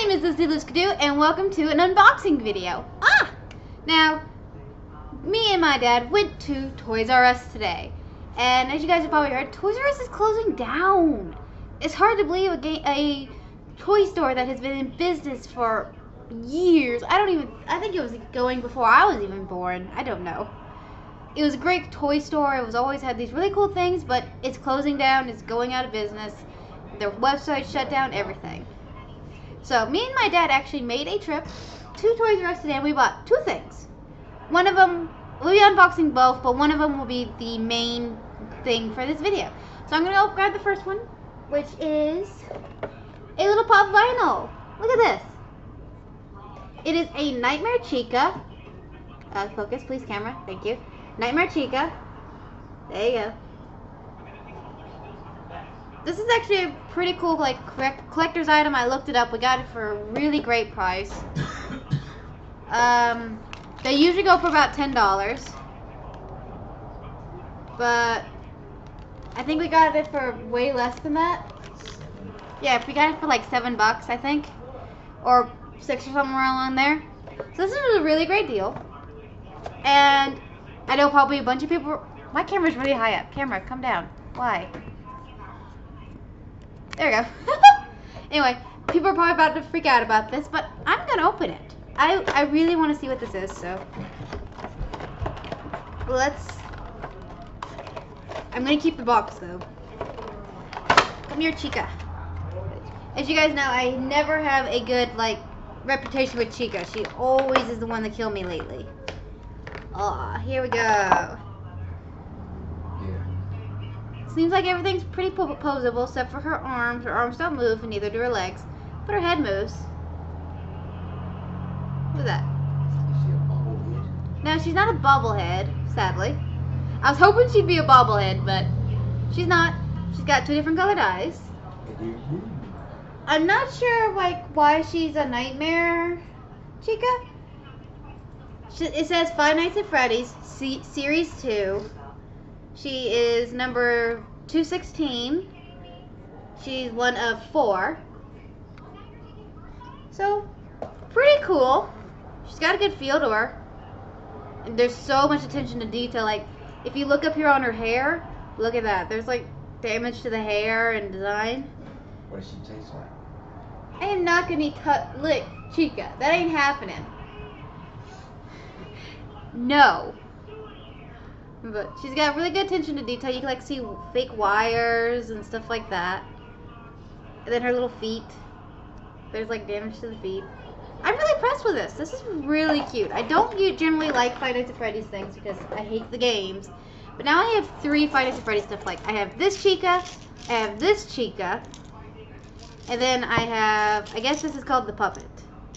name is LizzyLue Skadoo, and welcome to an unboxing video. Now, me and my dad went to Toys R Us today, and as you guys have probably heard, Toys R Us is closing down. It's hard to believe a toy store that has been in business for years. I think it was going before I was even born. I don't know. It was a great toy store. It was always had these really cool things, but it's closing down. It's going out of business. Their website shut down, everything. So me and my dad actually made a trip to Toys R Us today, and we bought two things. One of them, we'll be unboxing both, but one of them will be the main thing for this video. So I'm going to go grab the first one, which is a little pop vinyl. Look at this. It is a Nightmare Chica. Focus, please, camera. Thank you. Nightmare Chica. There you go. This is actually a pretty cool collector's item. I looked it up. We got it for a really great price. They usually go for about $10, but I think we got it for way less than that. Yeah, we got it for like $7, I think, or $6 or somewhere along there. So this is a really great deal, and I know probably a bunch of people. My camera's really high up. Camera, come down. Why? There we go. Anyway, people are probably about to freak out about this, but I'm going to open it. I really want to see what this is, so I'm going to keep the box, though. Come here, Chica. As you guys know, I never have a good, reputation with Chica. She always is the one that killed me lately. Here we go. Seems like everything's pretty posable except for her arms. Her arms don't move, and neither do her legs. But her head moves. Look at that. Is she a bobblehead? No, she's not a bobblehead, sadly. I was hoping she'd be a bobblehead, but she's not. She's got two different colored eyes. I'm not sure, why she's a Nightmare Chica. It says Five Nights at Freddy's, Series 2. She is number 216. She's one of 4. So, pretty cool. She's got a good feel to her. And there's so much attention to detail. If you look up here on her hair, look at that. There's, damage to the hair and design. What does she taste like? I am not going to be Look, Chica, that ain't happening. No. But she's got really good attention to detail. You can see fake wires and stuff like that. And then her little feet. There's damage to the feet. I'm really impressed with this. This is really cute. I don't generally like Five Nights at Freddy's things because I hate the games. But now I have 3 Five Nights at Freddy's stuff. I have this Chica, I have this Chica, and then I have, I guess this is called the puppet.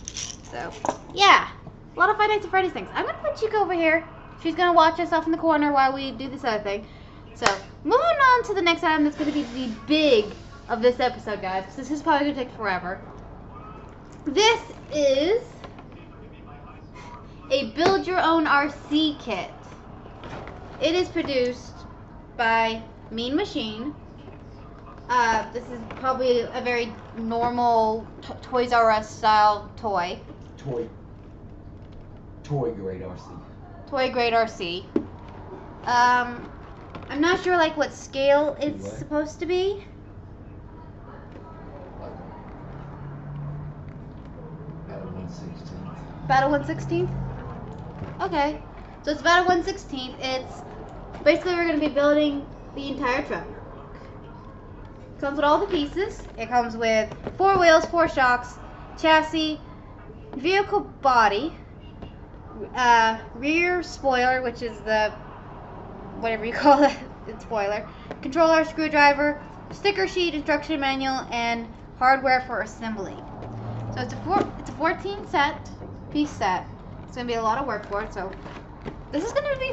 So, yeah. A lot of Five Nights at Freddy's things. I'm going to put Chica over here. She's going to watch us off in the corner while we do this other thing. So, moving on to the next item that's going to be the big of this episode, guys. Because this is probably going to take forever. This is a Build Your Own RC kit. It is produced by Mean Machine. This is probably a very normal Toys R Us style toy. Toy grade RC. Toy grade RC. I'm not sure what scale it's supposed to be. About a 1/16. Okay. So it's about a 1/16. It's basically we're going to be building the entire truck. It comes with all the pieces. It comes with 4 wheels, 4 shocks, chassis, vehicle body, rear spoiler, which is the whatever you call it, it's spoiler, controller, screwdriver, sticker sheet, instruction manual, and hardware for assembly. So it's a 14 piece set. It's gonna be a lot of work for it. So this is gonna be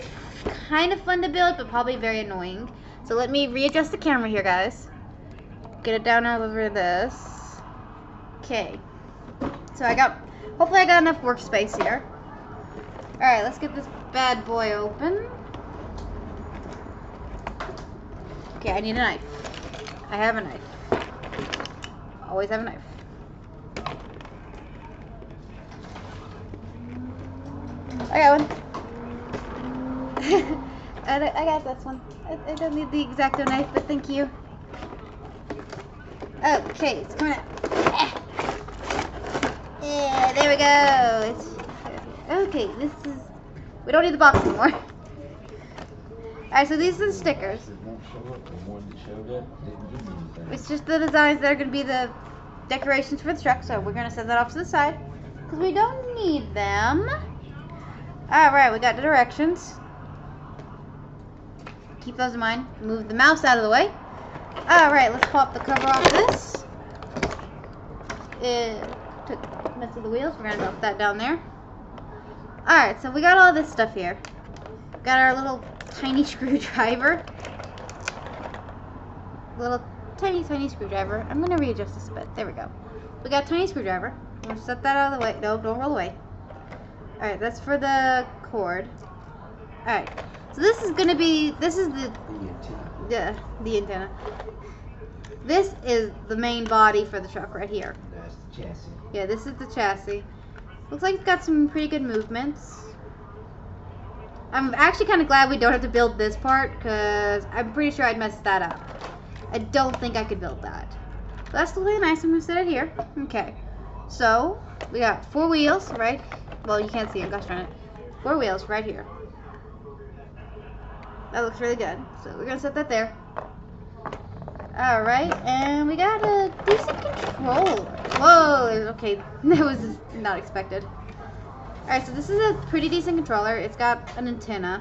kind of fun to build, but probably very annoying. So let me readjust the camera here, guys. Get it down over this. Okay. So hopefully I got enough workspace here. Alright, let's get this bad boy open. Okay, I need a knife. I have a knife. Always have a knife. I got one. I got this one. I don't need the X-Acto knife, but thank you. Okay, it's coming out. Yeah, there we go. Okay, this is... We don't need the box anymore. Alright, so these are the stickers. It's just the designs that are going to be the decorations for the truck, so we're going to set that off to the side. Because we don't need them. Alright, we got the directions. Keep those in mind. Move the mouse out of the way. Alright, let's pop the cover off this. Took a mess of the wheels. We're going to drop that down there. Alright, so we got all this stuff here. Got our little tiny screwdriver. Little tiny screwdriver. I'm going to readjust this a bit. There we go. We got a tiny screwdriver. I'm going to set that out of the way. No, don't roll away. Alright, that's for the cord. Alright, so this is going to be, this is the antenna. This is the main body for the truck right here. That's the chassis. Yeah, this is the chassis. Looks like it's got some pretty good movements. I'm actually kind of glad we don't have to build this part, because I'm pretty sure I'd mess that up. I don't think I could build that. So that's really nice. I'm going to set it here. Okay. So, we got 4 wheels, right? Well, you can't see them. Gosh darn it. 4 wheels right here. That looks really good. So, we're going to set that there. Alright, and we got a decent controller. Whoa, okay. That was not expected. Alright, so this is a pretty decent controller. It's got an antenna,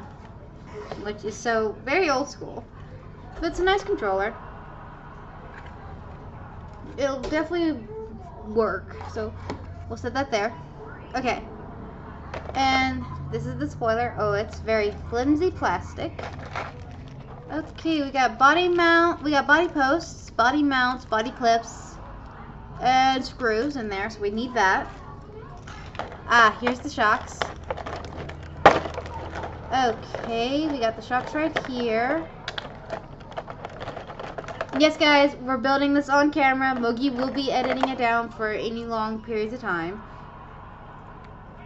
which is so very old school. But it's a nice controller. It'll definitely work. So we'll set that there. Okay. And this is the spoiler. Oh, it's very flimsy plastic. Okay, we got body mount. We got body posts, body mounts, body clips, and screws in there. So we need that. Here's the shocks. Okay, we got the shocks right here. Yes, guys, we're building this on camera. Mogi will be editing it down for any long periods of time.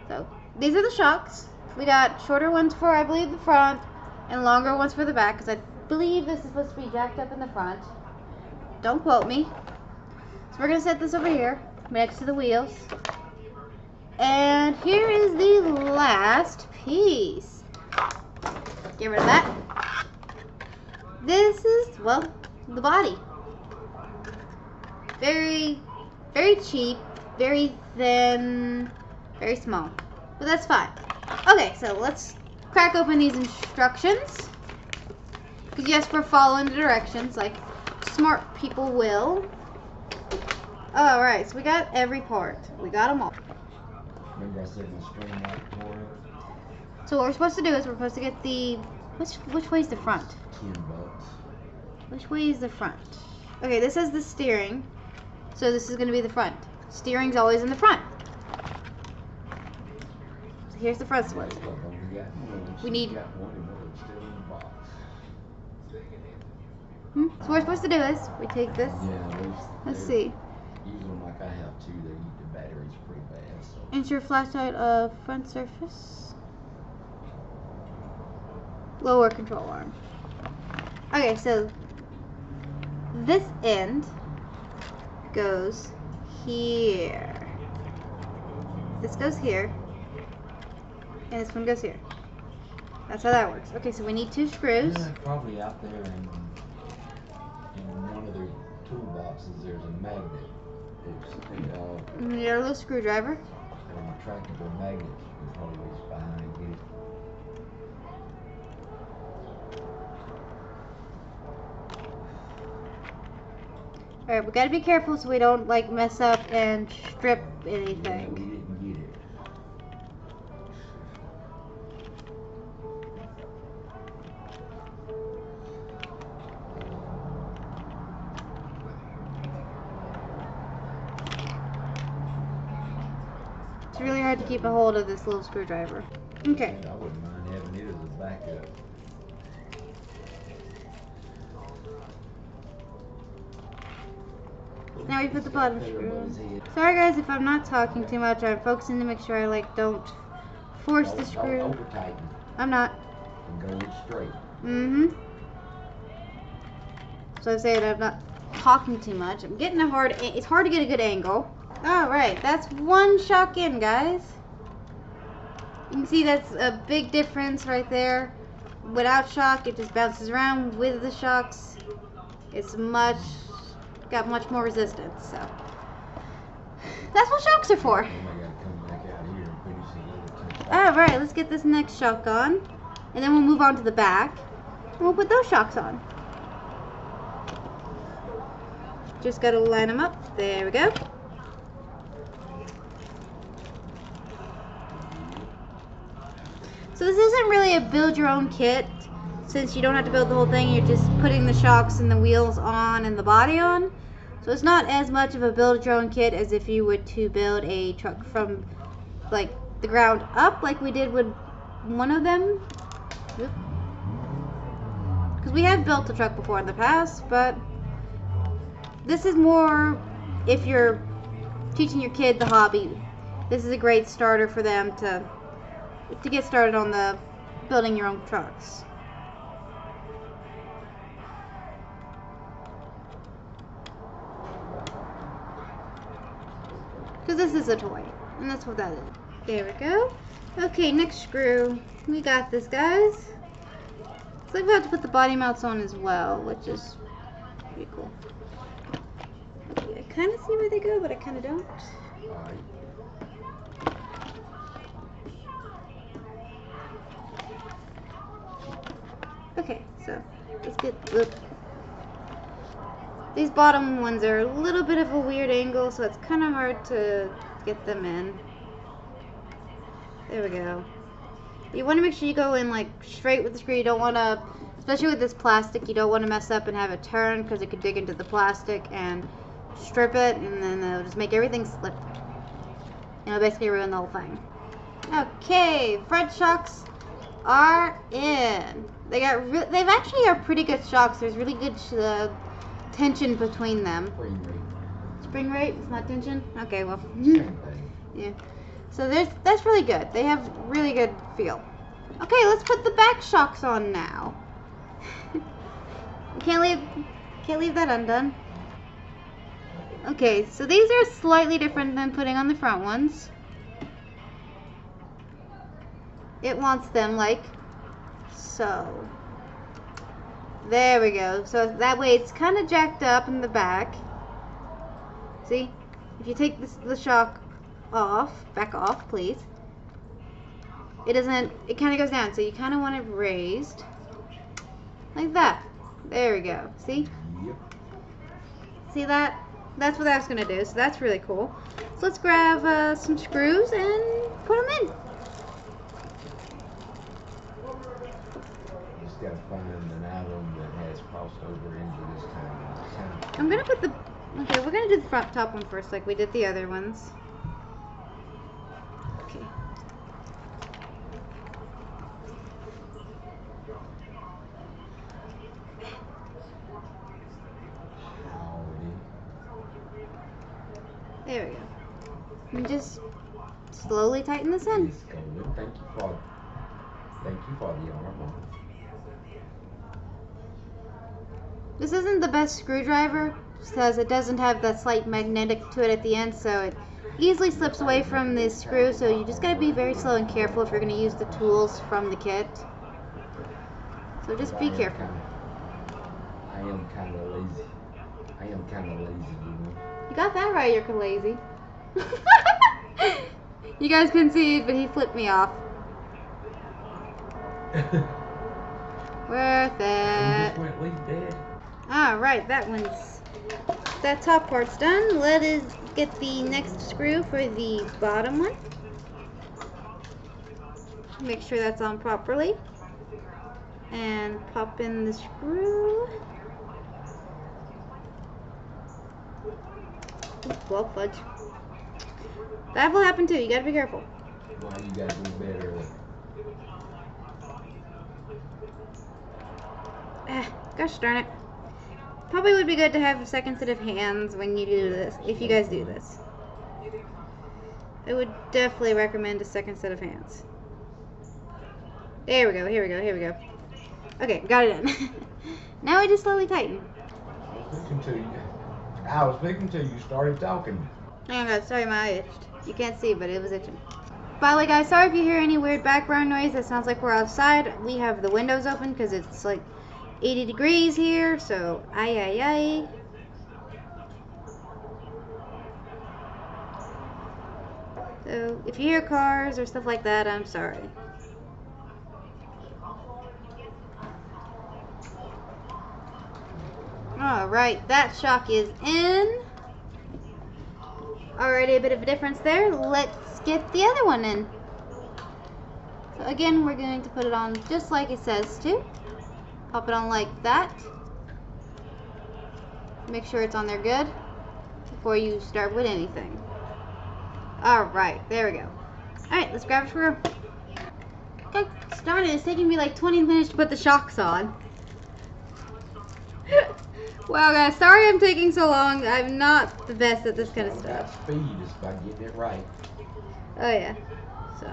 So, these are the shocks. We got shorter ones for, I believe, the front, and longer ones for the back, because I believe this is supposed to be jacked up in the front. Don't quote me. So we're going to set this over here, next to the wheels. And here is the last piece. Get rid of that. This is, well, the body. Very, very cheap, very thin, very small. But that's fine. Okay, so let's crack open these instructions. Because yes, we're following the directions like smart people will. Alright, so we got every part. We got them all. Remember I said my string light for it? So what we're supposed to do is we're supposed to get the... Which way is the front? $10. Which way is the front? Okay, this is the steering. So this is going to be the front. Steering's always in the front. So here's the front split. We need... So what we're supposed to do is, we take this. Let's see. Using them like I have too, they eat the batteries pretty bad. So. Insert flashlight of front surface. Lower control arm. Okay, so this end goes here. This goes here. And this one goes here. That's how that works. Okay, so we need 2 screws. Yeah, probably out there in one of their toolboxes there's a magnet. It's We need our little screwdriver. an retractable magnet. It's always behind it. Alright, we gotta be careful so we don't like mess up and strip anything. Yeah, we didn't get it. It's really hard to keep a hold of this little screwdriver. Okay. I wouldn't mind having it as a backup. Now we put the bottom screw in. Sorry guys if I'm not talking too much. I'm focusing to make sure I like don't force the screw. Don't over tighten. I'm not. And go straight. Mm-hmm. So I say I'm not talking too much. I'm getting it's hard to get a good angle. Alright, that's one shock in, guys. You can see that's a big difference right there. Without shock, it just bounces around. With the shocks, it's got much more resistance. So that's what shocks are for. Alright, let's get this next shock on. And then we'll move on to the back. And we'll put those shocks on. Just gotta line them up. There we go. So this isn't really a build your own kit, since you don't have to build the whole thing. You're just putting the shocks and the wheels on and the body on. So it's not as much of a build your own kit as if you were to build a truck from like the ground up, like we did with one of them. Because we have built a truck before in the past, but this is more if you're teaching your kid the hobby. This is a great starter for them to get started on the building your own trucks. Because this is a toy, and that's what that is. There we go. Okay, next screw. We got this, guys. So we have to put the body mounts on as well, which is pretty cool. Okay, I kind of see where they go, but I kind of don't. Okay, so let's get these bottom ones are a little bit of a weird angle, so it's kind of hard to get them in. There we go. You want to make sure you go in like straight with the screw. You don't want to, especially with this plastic, you don't want to mess up and have it turn, because it could dig into the plastic and strip it, and then it'll just make everything slip. It'll basically ruin the whole thing. Okay, front shocks are in. They've actually are pretty good shocks. There's really good tension between them. Spring rate. Spring rate? It's not tension? Okay, well. Yeah. So that's really good. They have really good feel. Okay, let's put the back shocks on now. Can't leave that undone. Okay, so these are slightly different than putting on the front ones. It wants them like so. There we go. So that way it's kind of jacked up in the back. See? If you take the shock back off, please. It kind of goes down, so you kind of want it raised. Like that. There we go. See? Yep. See that? That's what that's going to do, so that's really cool. So let's grab some screws and put them in. Just gotta find an island that has crossed over into this kind. I'm going to put okay, we're going to do the front top one first, like we did the other ones. Okay. There we go. And just slowly tighten this in. Thank you for the arm. This isn't the best screwdriver because it doesn't have that slight magnetic to it at the end, so it easily slips away from this screw, so you just gotta be very slow and careful if you're gonna use the tools from the kit. So just be careful. I am kind of lazy. You know. You got that right, you're lazy. You guys couldn't see it, but he flipped me off. Worth it. Alright, that top part's done. Let us get the next screw for the bottom one. Make sure that's on properly. And pop in the screw. Well, fudge. That will happen too. You gotta be careful. Why you gotta do better? Gosh darn it. Probably would be good to have a second set of hands when you do this, if you guys do this. I would definitely recommend a second set of hands. There we go, here we go, here we go. Okay, got it in. Now I just slowly tighten. I was thinking till you started talking. Oh god, sorry, my eye itched. You can't see, but it was itching. By the way, guys, sorry if you hear any weird background noise. It sounds like we're outside. We have the windows open because it's like 80 degrees here, so ay. So if you hear cars or stuff like that, I'm sorry. Alright, that shock is in. Already a bit of a difference there. Let's get the other one in. So again, we're going to put it on just like it says to. Pop it on like that. Make sure it's on there good before you start with anything. Alright, there we go. Alright, let's grab a screw. Okay, started. It's taking me like 20 minutes to put the shocks on. Wow, guys, sorry I'm taking so long. I'm not the best at this kind of stuff. Speed is by getting it right. Oh yeah. So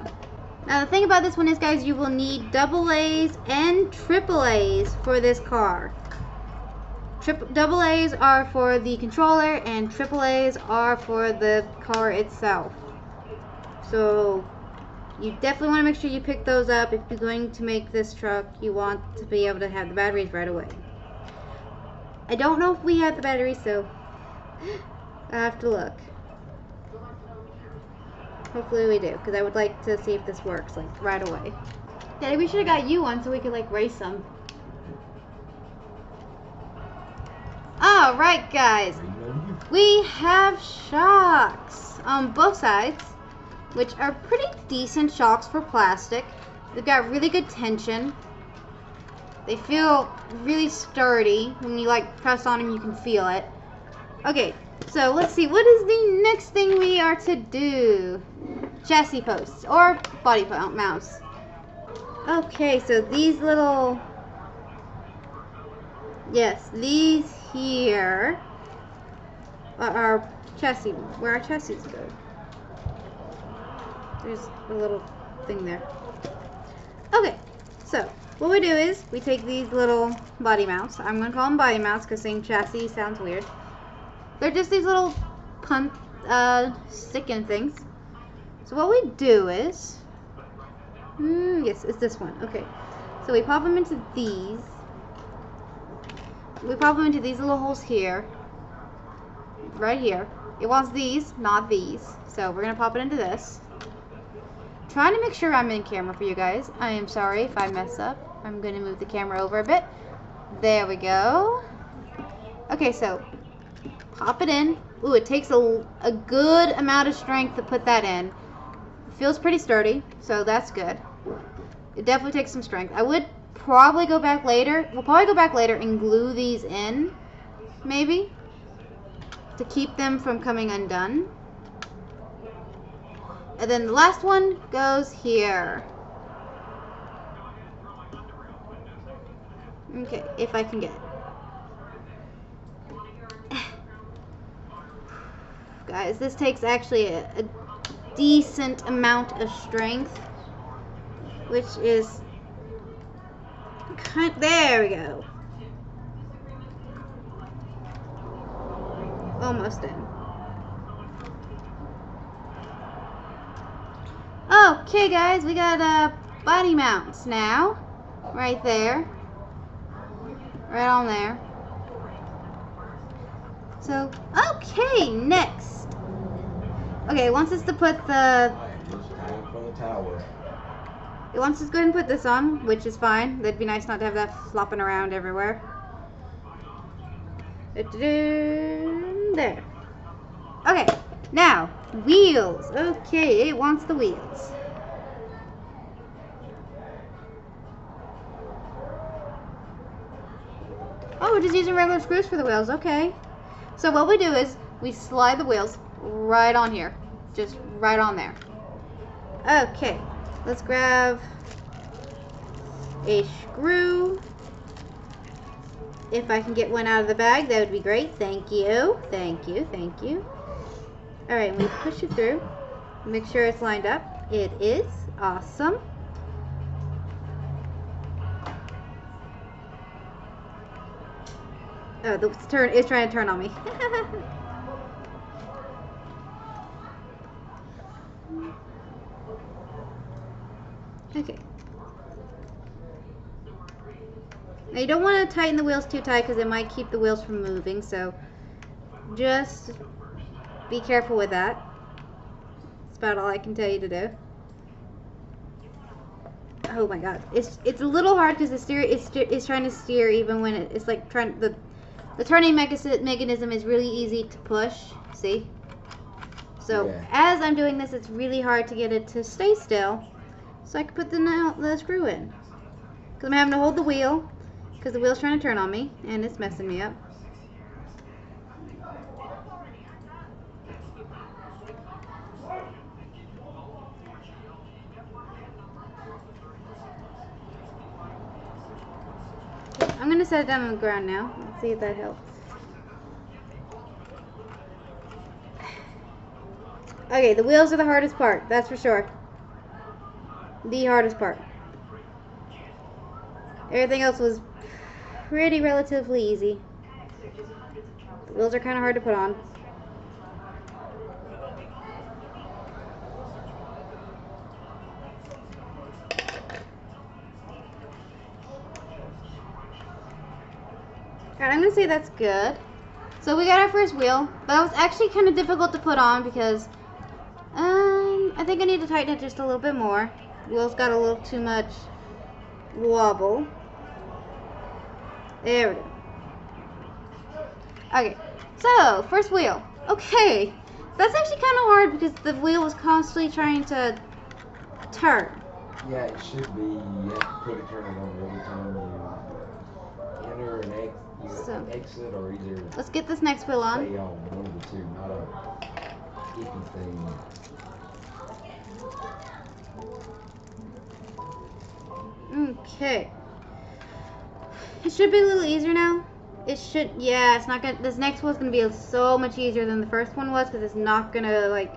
now the thing about this one is, guys, you will need AA's and AAA's for this car. AA's are for the controller and AAA's are for the car itself. So you definitely want to make sure you pick those up. If you're going to make this truck, you want to be able to have the batteries right away. I don't know if we have the batteries, so I have to look. Hopefully we do, because I would like to see if this works, like, right away. Daddy, we should have got you one so we could, like, race them. Alright, guys. We have shocks on both sides, which are pretty decent shocks for plastic. They've got really good tension. They feel really sturdy. When you like press on them, you can feel it. Okay, so let's see. What is the next thing we are to do? Chassis posts or body mounts. Okay, so these little... Yes, these here are our chassis. Where our chassis go. There's a little thing there. Okay, so what we do is we take these little body mounts. I'm going to call them body mounts because saying chassis sounds weird. They're just these little sticking things. So what we do is, yes, it's this one. Okay, so we pop them into these. We pop them into these little holes here, right here. It wants these, not these. So we're going to pop it into this. Trying to make sure I'm in camera for you guys. I am sorry if I mess up. I'm going to move the camera over a bit. There we go. Okay, so pop it in. Ooh, it takes a good amount of strength to put that in. It feels pretty sturdy, so that's good. It definitely takes some strength. I would probably go back later. We'll probably go back later and glue these in, maybe, to keep them from coming undone. And then the last one goes here. Okay, if I can get it. Guys, this takes actually a decent amount of strength, which is there we go. Almost in. Okay, guys, we got body mounts now, right there, right on there. So, okay, next. Okay, it wants us to put the. It's time for the tower. It wants us to go ahead and put this on, which is fine. That'd be nice not to have that flopping around everywhere. There. Okay, now wheels. Okay, it wants the wheels. Oh, we're just using regular screws for the wheels. Okay. So what we do is we slide the wheels right on here. Just right on there. Okay. Let's grab a screw. If I can get one out of the bag, that would be great. Thank you. Thank you. Thank you. Alright, we push it through. Make sure it's lined up. It is. Awesome. Oh, the turn is trying to turn on me. Okay. Now you don't want to tighten the wheels too tight because it might keep the wheels from moving, so just be careful with that. That's about all I can tell you to do. Oh my god. It's a little hard because the steer is trying to steer even when it's like trying the turning mechanism is really easy to push. See? So Yeah. as I'm doing this, it's really hard to get it to stay still, so I can put the screw in. Because I'm having to hold the wheel because the wheel's trying to turn on me and it's messing me up. I'm going to set it down on the ground now. Let's see if that helps. Okay, the wheels are the hardest part, that's for sure. The hardest part. Everything else was pretty relatively easy. The wheels are kind of hard to put on. Alright, I'm going to say that's good. So we got our first wheel. That was actually kind of difficult to put on because I think I need to tighten it just a little bit more. The wheel's got a little too much wobble. There we go. Okay, so first wheel. Okay, that's actually kind of hard because the wheel was constantly trying to turn. Yeah, it should be. You have to put a turn on every time you enter an exit or either Let's get this next wheel on. stay on. One of the two, not a iffy thing. Okay. It should be a little easier now. It should, yeah, it's not gonna, this next one's gonna be so much easier than the first one was because it's not gonna, like,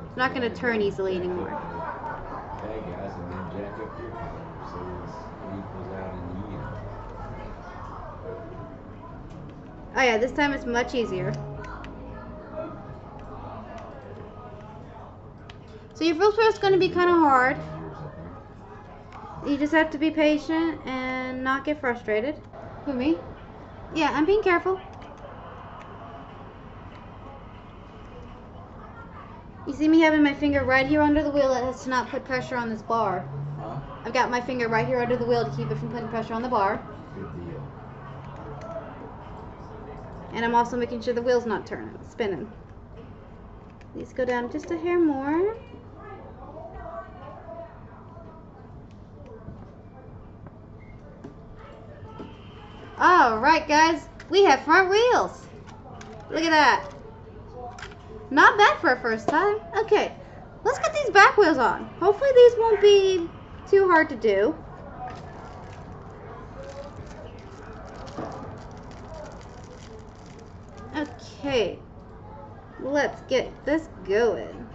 it's not gonna turn easily anymore. Okay, guys, and then jack up your power so it equals out in the end. Oh yeah, this time it's much easier. So your first wheel's gonna be kind of hard. You just have to be patient and not get frustrated. Who, me? Yeah, I'm being careful. You see me having my finger right here under the wheel as to not put pressure on this bar. Huh? I've got my finger right here under the wheel to keep it from putting pressure on the bar. Good deal. And I'm also making sure the wheel's not spinning. These go down just a hair more. Alright guys, we have front wheels. Look at that. Not bad for a first time. Okay, let's get these back wheels on. Hopefully these won't be too hard to do. Okay, let's get this going.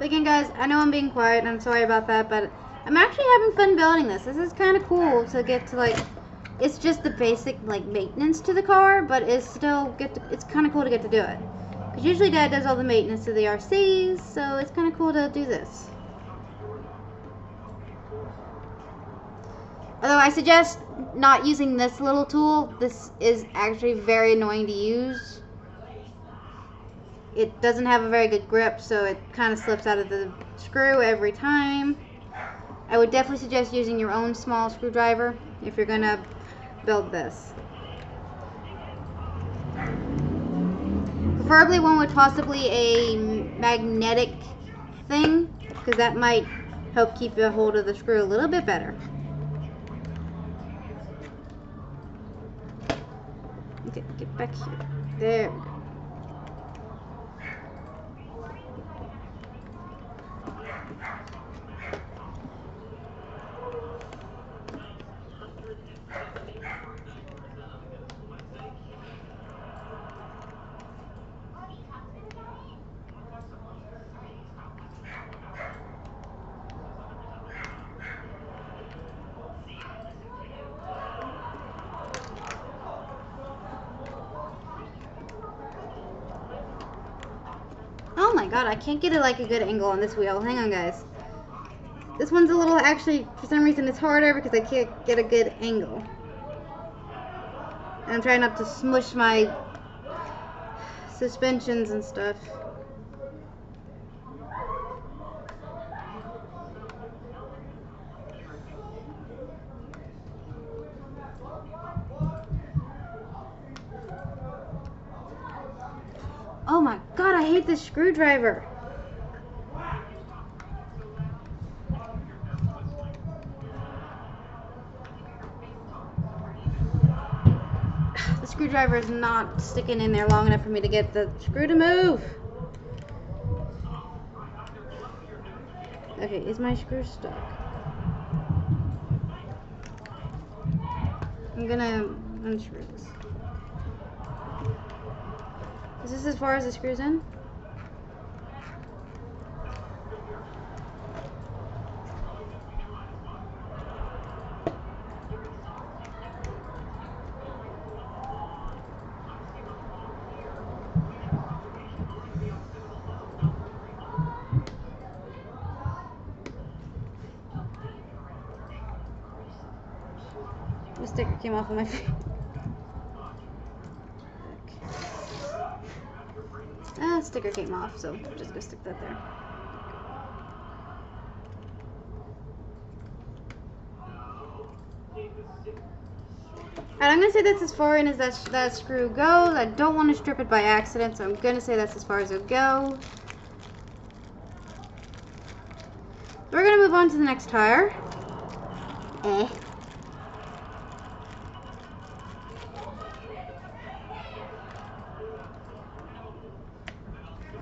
Again guys, I know I'm being quiet and I'm sorry about that, but I'm actually having fun building this. This is kind of cool to get to, like, it's just the basic, like, maintenance to the car, but it's still it's kind of cool to get to do it. Because usually Dad does all the maintenance to the RCs, so it's kind of cool to do this. Although I suggest not using this little tool. This is actually very annoying to use. It doesn't have a very good grip, so it kind of slips out of the screw every time. I would definitely suggest using your own small screwdriver if you're going to build this. Preferably one with possibly a magnetic thing, because that might help keep a hold of the screw a little bit better. Okay, get back here. There we go. god, I can't get a good angle on this wheel. Hang on, guys. This one's a little, actually, for some reason it's harder because I can't get a good angle. And I'm trying not to smush my suspensions and stuff. Oh my god, I hate this screwdriver. The screwdriver is not sticking in there long enough for me to get the screw to move. Okay, is my screw stuck? I'm gonna unscrew this. Is this as far as the screw's in? The sticker came off of my feet. Sticker came off, so I'm just gonna stick that there. Alright, I'm gonna say that's as far in as that screw goes. I don't want to strip it by accident, so I'm gonna say that's as far as it'll go. We're gonna move on to the next tire.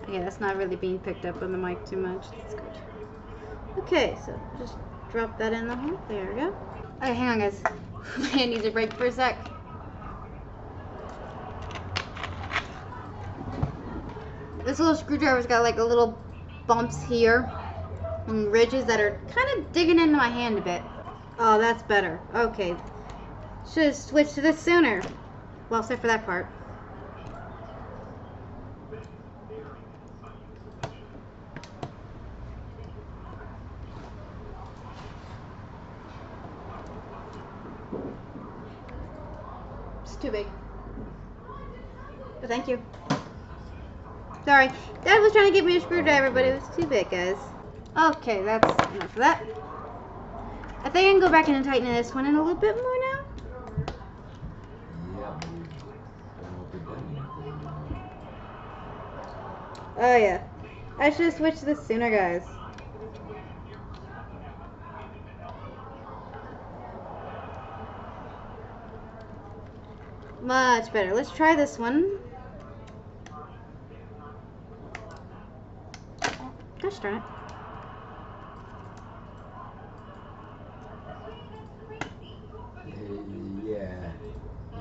Okay, that's not really being picked up on the mic too much. That's good. Okay, so just drop that in the hole. There we go. Okay, hang on, guys. My hand needs a break for a sec. This little screwdriver's got like a little bumps here and ridges that are kind of digging into my hand a bit. Oh, that's better. Okay. Should have switched to this sooner. Well, except for that part. Too big. But thank you. Sorry. Dad was trying to give me a screwdriver, but it was too big, guys. Okay, that's enough of that. I think I can go back in and tighten this one in a little bit more now. Oh yeah. I should have switched to this sooner, guys. Much better. Let's try this one. Oh, gosh darn it.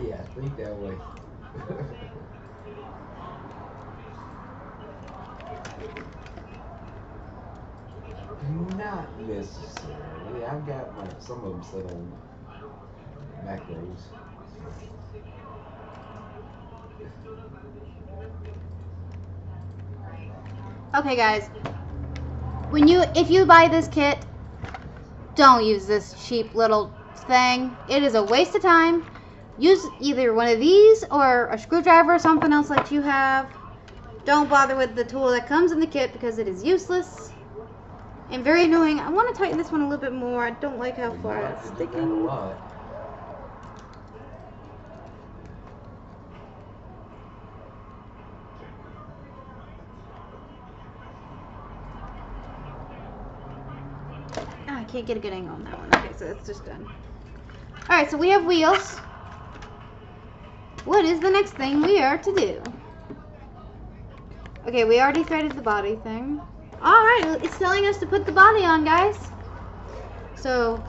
Yeah, I think that way. Not necessarily. I've got some of them set on macros. Okay, guys. If you buy this kit, don't use this cheap little thing. It is a waste of time. Use either one of these or a screwdriver or something else like you have. Don't bother with the tool that comes in the kit because it is useless and very annoying. I want to tighten this one a little bit more. I don't like how far it's sticking. I can't get a good angle on that one. Okay, so that's just done. Alright, so we have wheels. What is the next thing we are to do? Okay, we already threaded the body thing. Alright, it's telling us to put the body on, guys. So,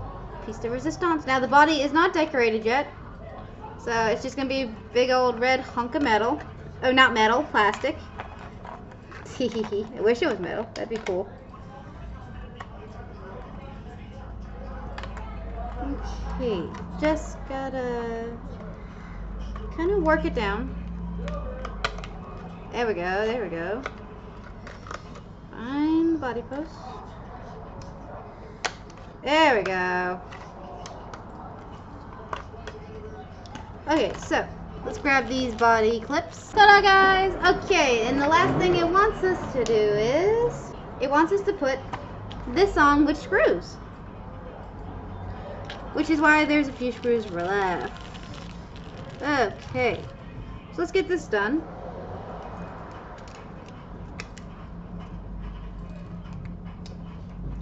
piece de resistance. Now, the body is not decorated yet. So, it's just going to be a big old red hunk of metal. Oh, not metal, plastic. I wish it was metal. That'd be cool. Okay, just gotta kind of work it down. There we go, there we go. find the body post. There we go. Okay, so let's grab these body clips. Ta-da, guys! Okay, and the last thing it wants us to do is it wants us to put this on with screws, which is why there's a few screws left. Okay, so let's get this done.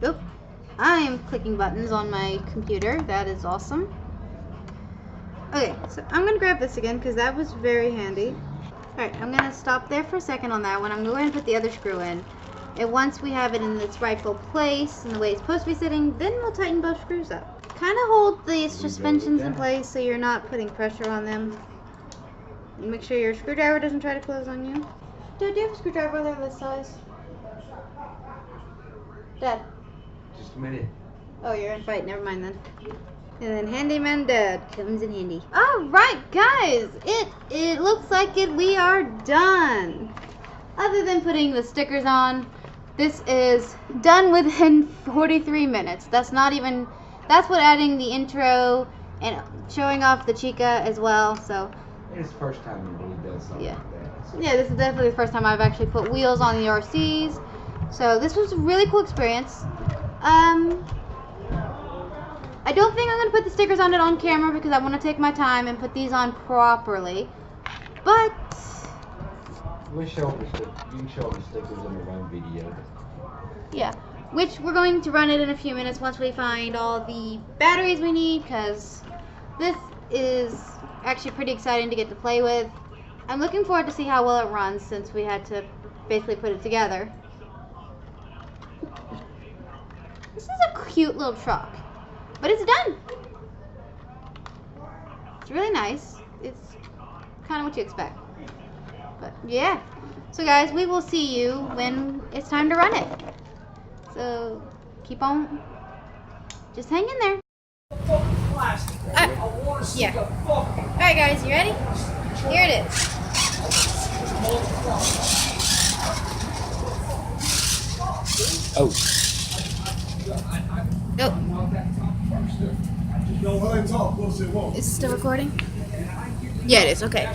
Oh, I am clicking buttons on my computer. That is awesome. Okay, so I'm going to grab this again because that was very handy. Alright, I'm going to stop there for a second on that one. I'm going to put the other screw in. And once we have it in its rightful place and the way it's supposed to be sitting, then we'll tighten both screws up. Kind of hold the suspensions in place so you're not putting pressure on them. And make sure your screwdriver doesn't try to close on you. Dad, do you have a screwdriver there this size? Dad. Just a minute. Oh, you're in fight. Never mind then. And then Handyman Dad comes in handy. Alright, guys. It looks like we are done. Other than putting the stickers on, this is done within 43 minutes. That's what adding the intro and showing off the Chica as well. So It's the first time you really done something like that. So. Yeah, this is definitely the first time I've actually put wheels on the RCs. So this was a really cool experience. I don't think I'm going to put the stickers on it on camera because I want to take my time and put these on properly. But you can show the stickers in the one video. Yeah, which we're going to run it in a few minutes once we find all the batteries we need, because this is actually pretty exciting to get to play with. I'm looking forward to see how well it runs since we had to basically put it together. This is a cute little truck, but it's done. It's really nice. It's kind of what you expect. But yeah. So guys, we will see you when it's time to run it. So keep on, just hang in there. Yeah. Alright guys, you ready? Here it is. Oh. Nope. Is it still recording? Yeah, it is. Okay.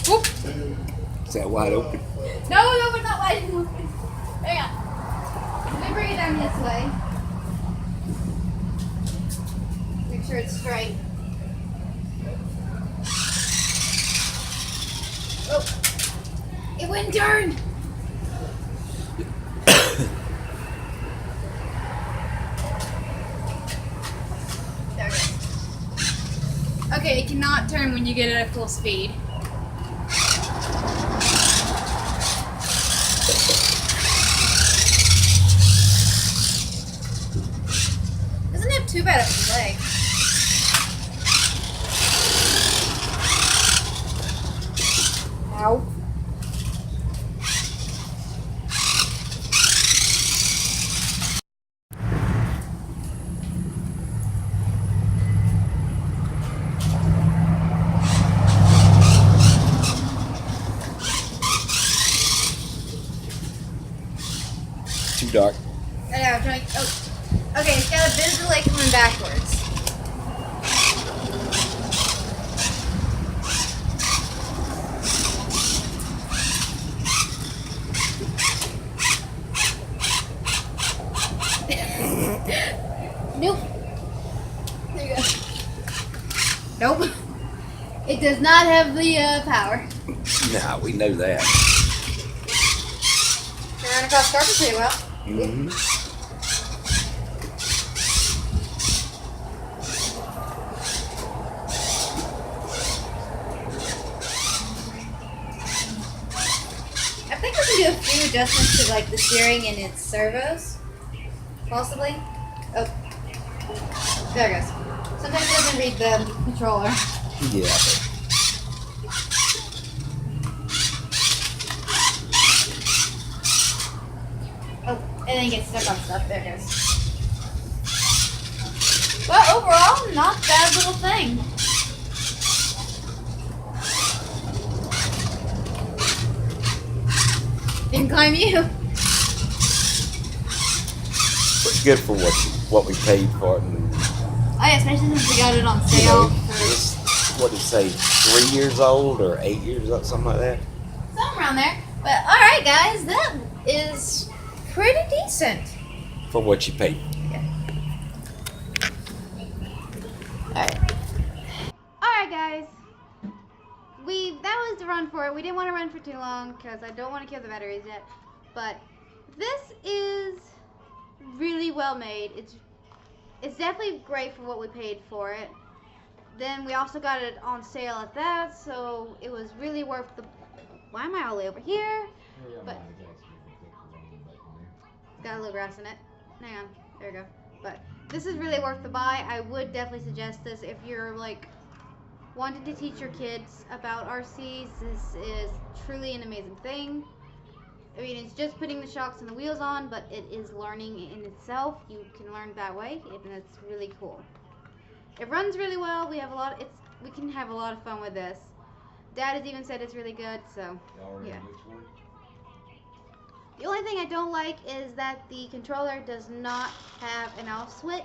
Whoop. Is that wide open? No, but not wide open. Hang on. Let me bring it down this way. Make sure it's straight. Oh, it wouldn't turn. There it is. Okay, it cannot turn when you get it at full speed. Doesn't have too bad of a leg. Ow. Too dark. I know, I'm trying. Oh. Okay, it's got a bit of delay coming backwards. Nope. There you go. Nope. It does not have the power. Nah, we know that. Can run across carpet pretty well. Mm-hmm. I think we can do a few adjustments to like the steering and its servos. Possibly. Oh. There it goes. Sometimes it doesn't read the controller. Yeah. Oh, and then it gets stuck on stuff. There it goes. But overall, not a bad little thing. Didn't climb you. It's good for what we paid for it. And, oh yeah, especially since we got it on sale. What did it say? 3 years old or 8 years old, something like that. Something around there. But all right, guys, that is pretty decent for what you paid. Yeah. All right, guys. That was the run for it. We didn't want to run for too long because I don't want to kill the batteries yet. But this is really well made. It's definitely great for what we paid for it. Then we also got it on sale at that, so it was really worth the. Why am I all the way over here? But got a little grass in it. Hang on, there we go. But this is really worth the buy. I would definitely suggest this if you're like wanting to teach your kids about RCs. This is truly an amazing thing. I mean, it's just putting the shocks and the wheels on, but it is learning in itself. You can learn that way, and it's really cool. It runs really well. We can have a lot of fun with this. Dad has even said it's really good, so yeah. The only thing I don't like is that the controller does not have an off switch.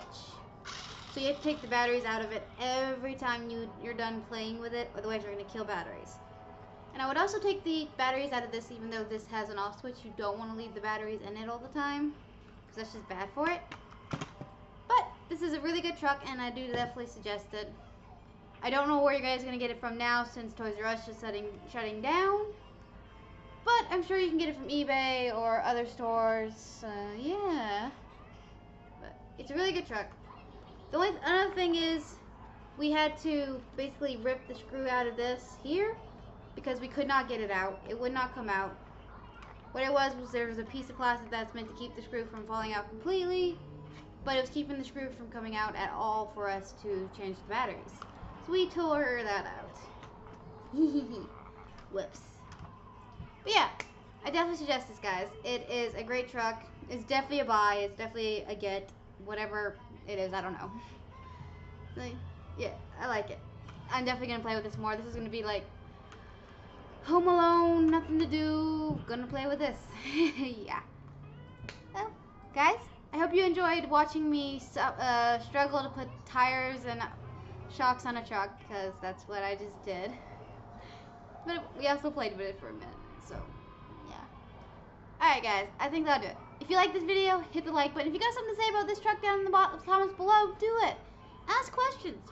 So you have to take the batteries out of it every time you're done playing with it, otherwise you're going to kill batteries. And I would also take the batteries out of this, even though this has an off switch. You don't want to leave the batteries in it all the time, because that's just bad for it. But this is a really good truck, and I do definitely suggest it. I don't know where you guys are going to get it from now, since Toys R Us is shutting down. But I'm sure you can get it from eBay or other stores. Yeah. But it's a really good truck. Another thing is, we had to basically rip the screw out of this here, because we could not get it out. It would not come out. What it was there was a piece of plastic that's meant to keep the screw from falling out completely, but it was keeping the screw from coming out at all for us to change the batteries. So we tore that out. Whoops. But yeah, I definitely suggest this, guys. It is a great truck. It's definitely a buy. It's definitely a get. Whatever it is, I don't know. Yeah, I like it. I'm definitely going to play with this more. This is going to be like home alone, nothing to do. Gonna play with this. Yeah. Well, guys, I hope you enjoyed watching me struggle to put tires and shocks on a truck, because that's what I just did. But we also played with it for a minute, so yeah. Alright, guys, I think that'll do it. If you like this video, hit the like button. If you got something to say about this truck down in the comments below, do it. Ask questions.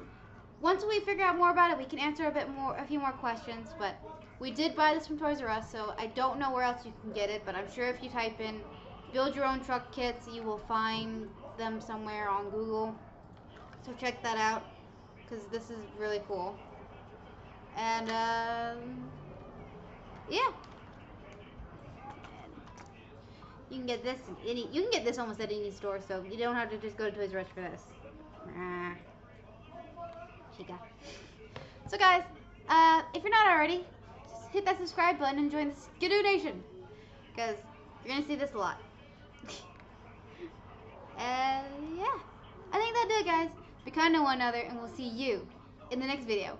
Once we figure out more about it, we can answer a few more questions. But we did buy this from Toys R Us, so I don't know where else you can get it. But I'm sure if you type in "build your own truck kits," you will find them somewhere on Google. So check that out, because this is really cool. And yeah. You can get this almost at any store, so you don't have to just go to Toys R Us for this. Chica. So guys, if you're not already, just hit that subscribe button and join the Skadoo Nation, because you're gonna see this a lot. Yeah, I think that'll do it, guys. Be kind to one another, and we'll see you in the next video.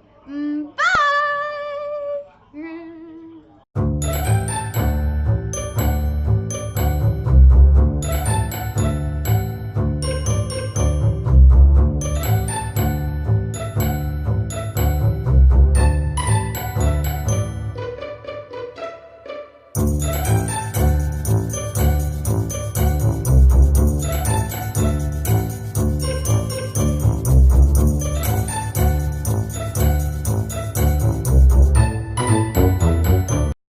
Bye.